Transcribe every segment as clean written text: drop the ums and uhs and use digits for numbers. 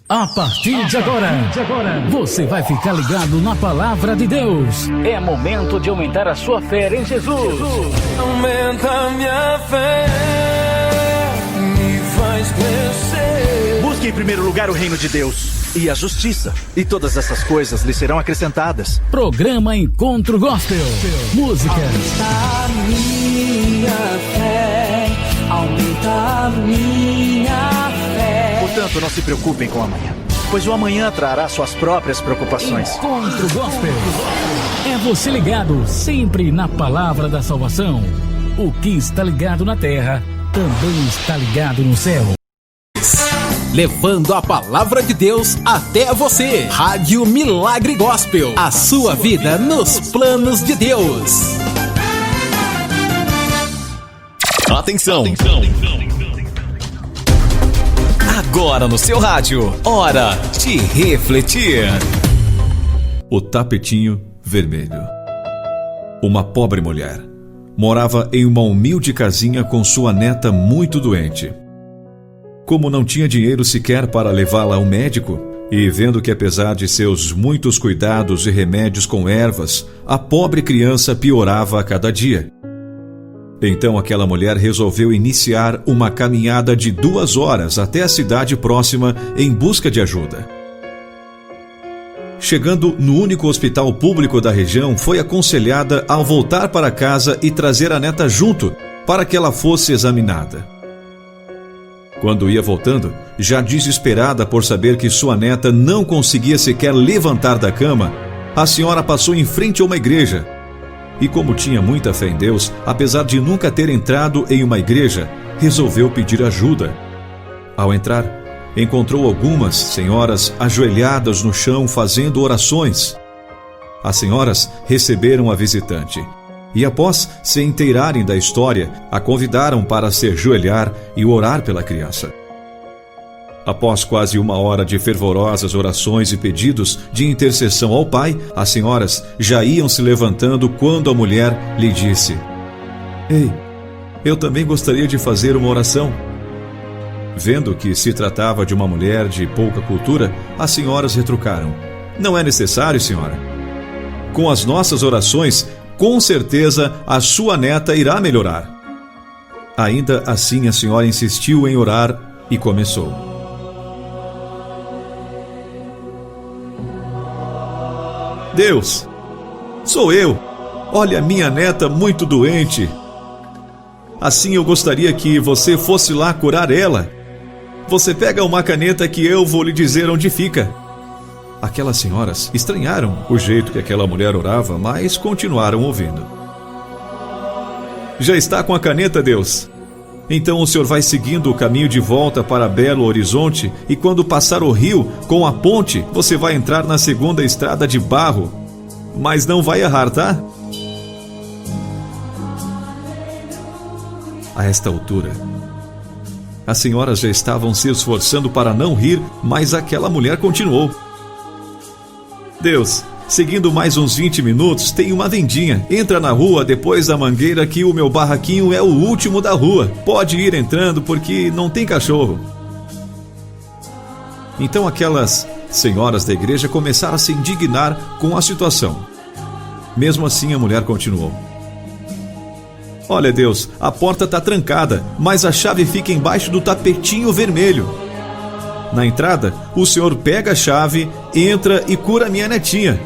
A partir de agora, você vai ficar ligado na Palavra de Deus. É momento de aumentar a sua fé em Jesus. Aumenta minha fé, me faz crescer. Busque em primeiro lugar o reino de Deus e a justiça, e todas essas coisas lhe serão acrescentadas. Programa Encontro Gospel. Música. Aumenta a minha fé, aumenta a minha fé. Portanto, não se preocupem com o amanhã, pois o amanhã trará suas próprias preocupações. Encontro Gospel. É você ligado sempre na palavra da salvação. O que está ligado na terra, também está ligado no céu. Levando a palavra de Deus até você. Rádio Milagre Gospel. A sua vida nos planos de Deus. Atenção. Agora no seu rádio, hora de refletir. O tapetinho vermelho. Uma pobre mulher morava em uma humilde casinha com sua neta muito doente. Como não tinha dinheiro sequer para levá-la ao médico, e vendo que apesar de seus muitos cuidados e remédios com ervas, a pobre criança piorava a cada dia. Então aquela mulher resolveu iniciar uma caminhada de 2 horas até a cidade próxima em busca de ajuda. Chegando no único hospital público da região, foi aconselhada a voltar para casa e trazer a neta junto para que ela fosse examinada. Quando ia voltando, já desesperada por saber que sua neta não conseguia sequer levantar da cama, a senhora passou em frente a uma igreja. E como tinha muita fé em Deus, apesar de nunca ter entrado em uma igreja, resolveu pedir ajuda. Ao entrar, encontrou algumas senhoras ajoelhadas no chão fazendo orações. As senhoras receberam a visitante e, após se inteirarem da história, a convidaram para se ajoelhar e orar pela criança. Após quase 1 hora de fervorosas orações e pedidos de intercessão ao pai, as senhoras já iam se levantando quando a mulher lhe disse: "Ei, eu também gostaria de fazer uma oração." Vendo que se tratava de uma mulher de pouca cultura, as senhoras retrucaram: "Não é necessário, senhora. Com as nossas orações, com certeza a sua neta irá melhorar." Ainda assim a senhora insistiu em orar e começou: "Deus, sou eu. Olha, minha neta muito doente. Assim eu gostaria que você fosse lá curar ela. Você pega uma caneta que eu vou lhe dizer onde fica." Aquelas senhoras estranharam o jeito que aquela mulher orava, mas continuaram ouvindo. "Já está com a caneta, Deus? Então o senhor vai seguindo o caminho de volta para Belo Horizonte e quando passar o rio com a ponte, você vai entrar na segunda estrada de barro. Mas não vai errar, tá?" A esta altura, as senhoras já estavam se esforçando para não rir, mas aquela mulher continuou: "Deus, seguindo mais uns 20 minutos, tem uma vendinha. Entra na rua depois da mangueira que o meu barraquinho é o último da rua. Pode ir entrando porque não tem cachorro." Então aquelas senhoras da igreja começaram a se indignar com a situação. Mesmo assim a mulher continuou: "Olha, Deus, a porta está trancada, mas a chave fica embaixo do tapetinho vermelho. Na entrada, o senhor pega a chave, entra e cura minha netinha.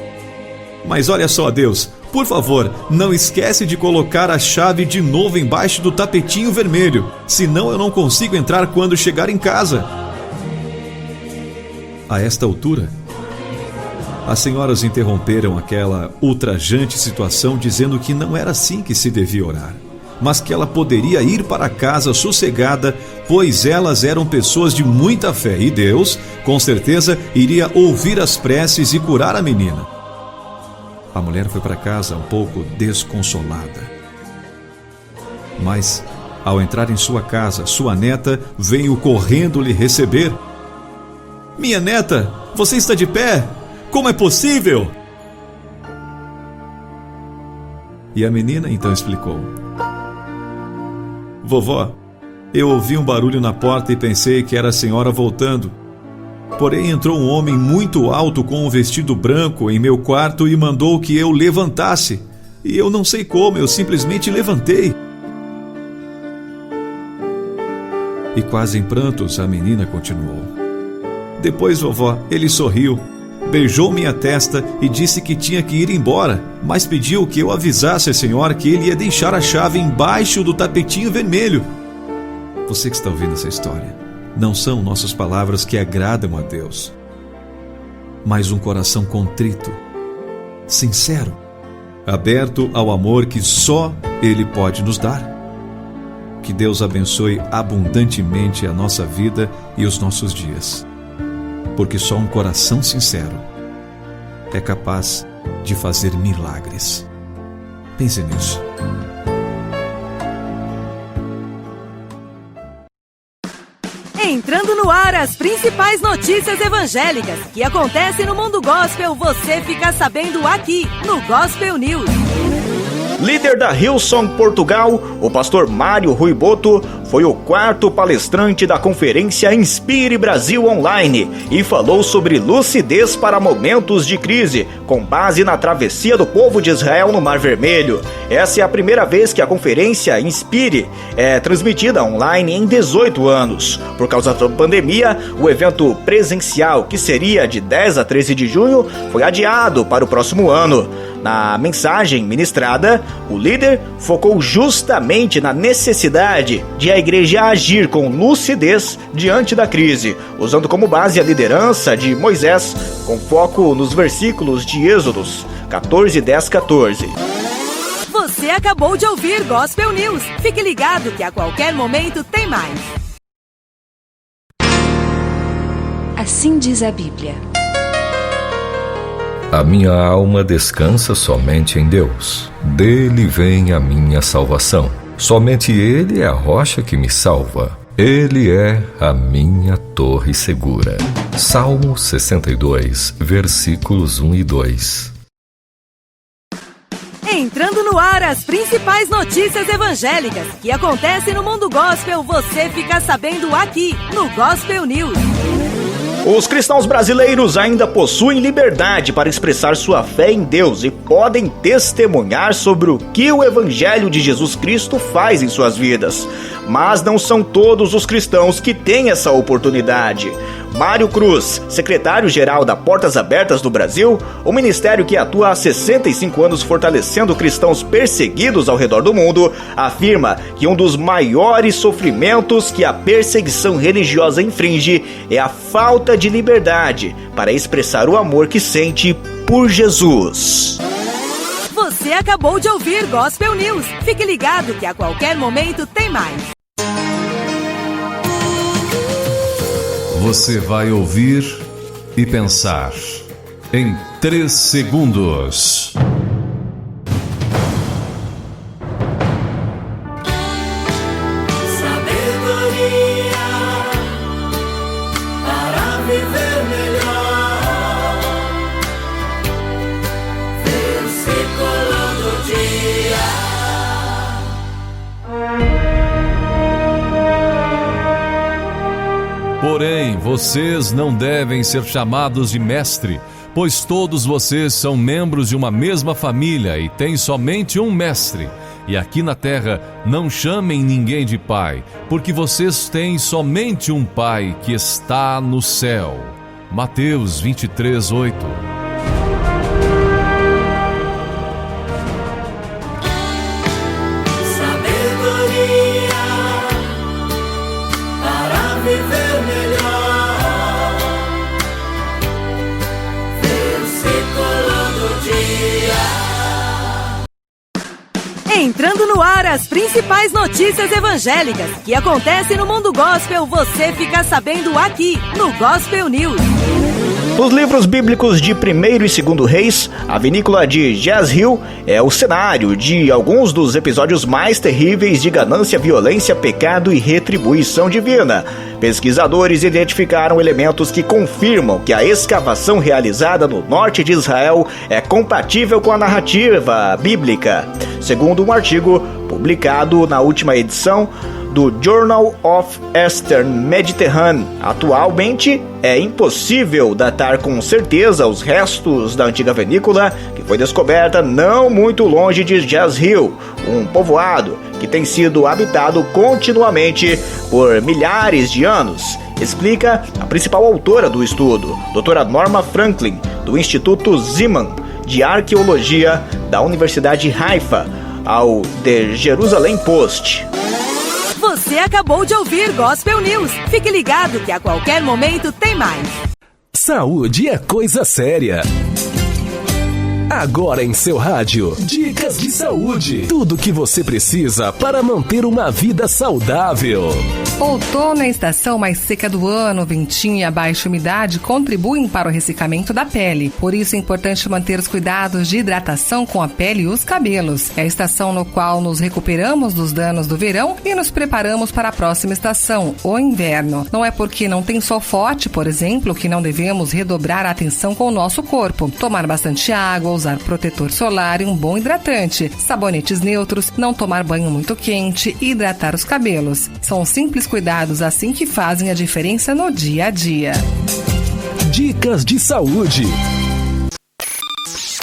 Mas olha só, Deus, por favor, não esquece de colocar a chave de novo embaixo do tapetinho vermelho, senão eu não consigo entrar quando chegar em casa." A esta altura, as senhoras interromperam aquela ultrajante situação dizendo que não era assim que se devia orar, mas que ela poderia ir para casa sossegada, pois elas eram pessoas de muita fé e Deus, com certeza, iria ouvir as preces e curar a menina. A mulher foi para casa um pouco desconsolada. Mas, ao entrar em sua casa, sua neta veio correndo lhe receber. "Minha neta, você está de pé? Como é possível?" E a menina então explicou: "Vovó, eu ouvi um barulho na porta e pensei que era a senhora voltando. Porém entrou um homem muito alto com um vestido branco em meu quarto e mandou que eu levantasse. E eu não sei como, eu simplesmente levantei. E quase em prantos a menina continuou. Depois, vovó, ele sorriu, beijou minha testa e disse que tinha que ir embora, mas pediu que eu avisasse a senhora que ele ia deixar a chave embaixo do tapetinho vermelho. Você que está ouvindo essa história, não são nossas palavras que agradam a Deus, mas um coração contrito, sincero, aberto ao amor que só Ele pode nos dar. Que Deus abençoe abundantemente a nossa vida e os nossos dias, porque só um coração sincero é capaz de fazer milagres. Pense nisso. Entrando no ar as principais notícias evangélicas que acontecem no mundo gospel, você fica sabendo aqui no Gospel News. Líder da Hillsong Portugal, o pastor Mário Rui Boto, foi o 4º palestrante da conferência Inspire Brasil Online e falou sobre lucidez para momentos de crise, com base na travessia do povo de Israel no Mar Vermelho. Essa é a primeira vez que a conferência Inspire é transmitida online em 18 anos. Por causa da pandemia, o evento presencial, que seria de 10 a 13 de junho, foi adiado para o próximo ano. Na mensagem ministrada, o líder focou justamente na necessidade de a igreja agir com lucidez diante da crise, usando como base a liderança de Moisés, com foco nos versículos de Êxodos 14, 10, 14. Você acabou de ouvir Gospel News. Fique ligado que a qualquer momento tem mais. Assim diz a Bíblia. A minha alma descansa somente em Deus. Dele vem a minha salvação. Somente Ele é a rocha que me salva. Ele é a minha torre segura. Salmo 62, versículos 1 e 2. Entrando no ar as principais notícias evangélicas que acontecem no mundo gospel, você fica sabendo aqui no Gospel News. Os cristãos brasileiros ainda possuem liberdade para expressar sua fé em Deus e podem testemunhar sobre o que o Evangelho de Jesus Cristo faz em suas vidas. Mas não são todos os cristãos que têm essa oportunidade. Mário Cruz, secretário-geral da Portas Abertas do Brasil, o ministério que atua há 65 anos fortalecendo cristãos perseguidos ao redor do mundo, afirma que um dos maiores sofrimentos que a perseguição religiosa infringe é a falta de liberdade para expressar o amor que sente por Jesus. Você acabou de ouvir Gospel News. Fique ligado que a qualquer momento tem mais. Você vai ouvir e pensar em 3 segundos. Sabedoria para viver melhor. Versículo do dia. Porém, vocês não devem ser chamados de mestre, pois todos vocês são membros de uma mesma família e têm somente um mestre. E aqui na terra não chamem ninguém de pai, porque vocês têm somente um pai que está no céu. Mateus 23, 8. Viver melhor. Versículo do dia. Entrando no ar as principais notícias evangélicas que acontecem no mundo gospel, você fica sabendo aqui no Gospel News. Nos livros bíblicos de 1º e 2º Reis, a vinícola de Jezreel é o cenário de alguns dos episódios mais terríveis de ganância, violência, pecado e retribuição divina. Pesquisadores identificaram elementos que confirmam que a escavação realizada no norte de Israel é compatível com a narrativa bíblica. Segundo um artigo publicado na última edição do Journal of Eastern Mediterranean. Atualmente, é impossível datar com certeza os restos da antiga vinícola que foi descoberta não muito longe de Jaz Hill, um povoado que tem sido habitado continuamente por milhares de anos, explica a principal autora do estudo, doutora Norma Franklin, do Instituto Ziman de Arqueologia da Universidade Haifa, ao The Jerusalem Post. Você acabou de ouvir Gospel News. Fique ligado que a qualquer momento tem mais. Saúde é coisa séria. Agora em seu rádio, dicas de saúde. Tudo o que você precisa para manter uma vida saudável. Outono é a estação mais seca do ano. Ventinho e a baixa umidade contribuem para o ressecamento da pele. Por isso é importante manter os cuidados de hidratação com a pele e os cabelos. É a estação no qual nos recuperamos dos danos do verão e nos preparamos para a próxima estação, o inverno. Não é porque não tem sol forte, por exemplo, que não devemos redobrar a atenção com o nosso corpo. Tomar bastante água, usar protetor solar e um bom hidratante, sabonetes neutros, não tomar banho muito quente e hidratar os cabelos. São simples cuidados assim que fazem a diferença no dia a dia. Dicas de saúde.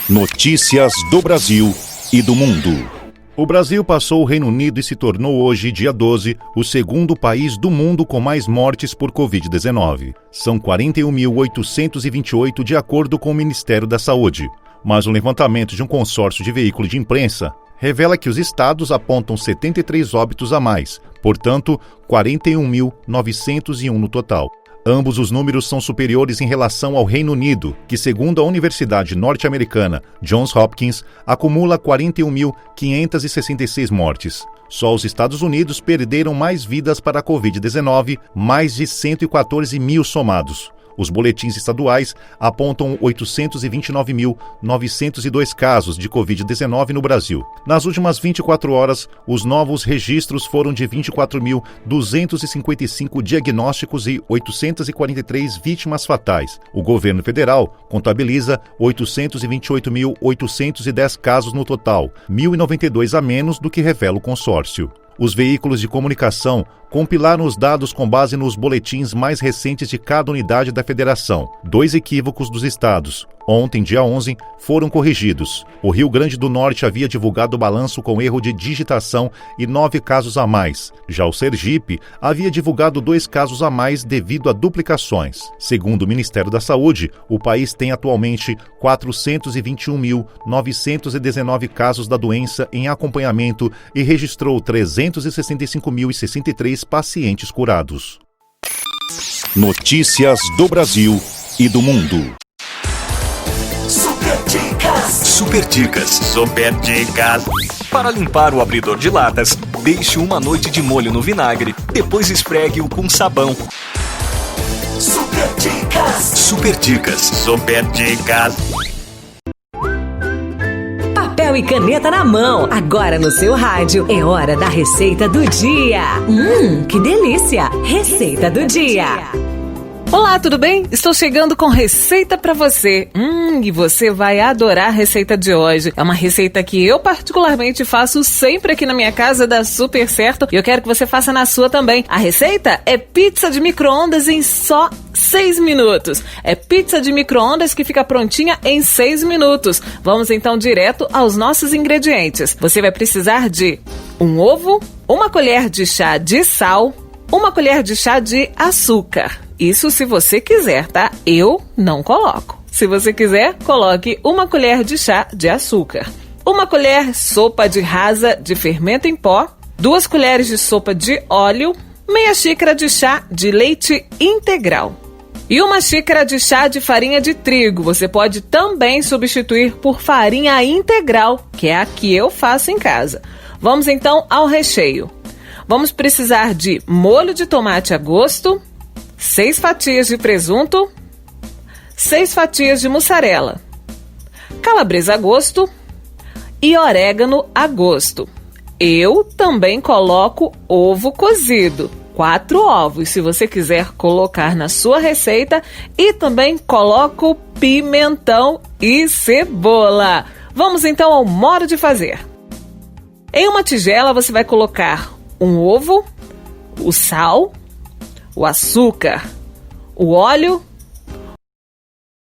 Notícias do Brasil e do mundo. O Brasil passou o Reino Unido e se tornou hoje, dia 12, o segundo país do mundo com mais mortes por Covid-19. São 41.828 de acordo com o Ministério da Saúde. Mas um levantamento de um consórcio de veículo de imprensa revela que os estados apontam 73 óbitos a mais, portanto, 41.901 no total. Ambos os números são superiores em relação ao Reino Unido, que, segundo a Universidade Norte-Americana Johns Hopkins, acumula 41.566 mortes. Só os Estados Unidos perderam mais vidas para a Covid-19, mais de 114 mil somados. Os boletins estaduais apontam 829.902 casos de Covid-19 no Brasil. Nas últimas 24 horas, os novos registros foram de 24.255 diagnósticos e 843 vítimas fatais. O governo federal contabiliza 828.810 casos no total, 1.092 a menos do que revela o consórcio. Os veículos de comunicação compilaram os dados com base nos boletins mais recentes de cada unidade da federação. 2 equívocos dos estados, ontem, dia 11, foram corrigidos. O Rio Grande do Norte havia divulgado o balanço com erro de digitação e 9 casos a mais. Já o Sergipe havia divulgado 2 casos a mais devido a duplicações. Segundo o Ministério da Saúde, o país tem atualmente 421.919 casos da doença em acompanhamento e registrou 365.063 pacientes curados. Notícias do Brasil e do mundo. Super dicas. Super dicas. Super dicas. Para limpar o abridor de latas, deixe uma noite de molho no vinagre, depois esfregue-o com sabão. Super dicas. Super dicas. Super dicas. Papel e caneta na mão. Agora no seu rádio é hora da receita do dia. Que delícia! Receita do dia. Olá, tudo bem? Estou chegando com receita pra você. E você vai adorar a receita de hoje. É uma receita que eu particularmente faço sempre aqui na minha casa, dá super certo. E eu quero que você faça na sua também. A receita é pizza de micro-ondas em só 6 minutos. É pizza de micro-ondas que fica prontinha em 6 minutos. Vamos então direto aos nossos ingredientes. Você vai precisar de um ovo, uma colher de chá de sal, uma colher de chá de açúcar. Isso se você quiser, tá? Eu não coloco. Se você quiser, coloque uma colher de chá de açúcar. Uma colher sopa de rasa de fermento em pó, 2 colheres de sopa de óleo, meia xícara de chá de leite integral e uma xícara de chá de farinha de trigo. Você pode também substituir por farinha integral, que é a que eu faço em casa. Vamos então ao recheio. Vamos precisar de molho de tomate a gosto, 6 fatias de presunto, 6 fatias de mussarela, calabresa a gosto e orégano a gosto. Eu também coloco ovo cozido, 4 ovos, se você quiser colocar na sua receita, e também coloco pimentão e cebola. Vamos então ao modo de fazer. Em uma tigela você vai colocar um ovo, o sal, o açúcar, o óleo